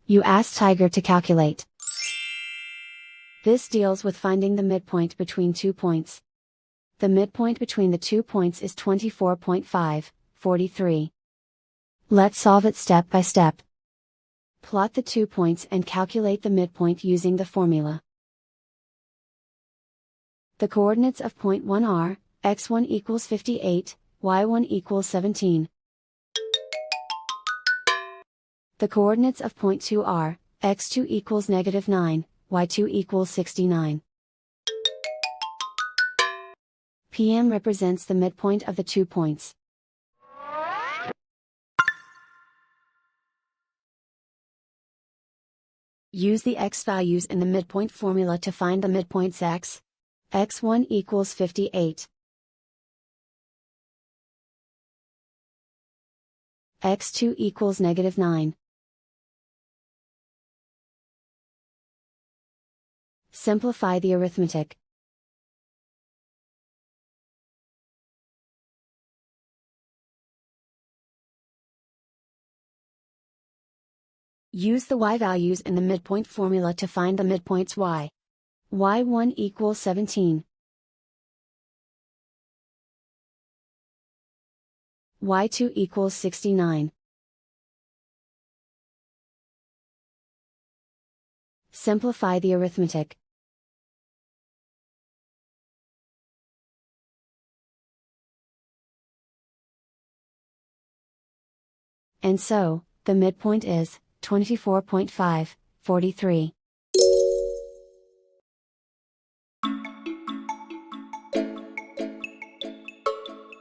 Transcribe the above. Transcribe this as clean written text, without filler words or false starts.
You ask Tiger to calculate. This deals with finding the midpoint between 2 points. The midpoint between the 2 points is 24.5, 43. Let's solve it step by step. Plot the 2 points and calculate the midpoint using the formula. The coordinates of point 1 are, x1 equals 58, y1 equals 17. The coordinates of point 2 are, x2 equals -9, y2 equals 69. PM represents the midpoint of the 2 points. Use the x values in the midpoint formula to find the midpoints x. x1 equals 58. x2 equals -9. Simplify the arithmetic. Use the y values in the midpoint formula to find the midpoints y. y1 equals 17. y2 equals 69. Simplify the arithmetic. And so, the midpoint is 24.5, 43.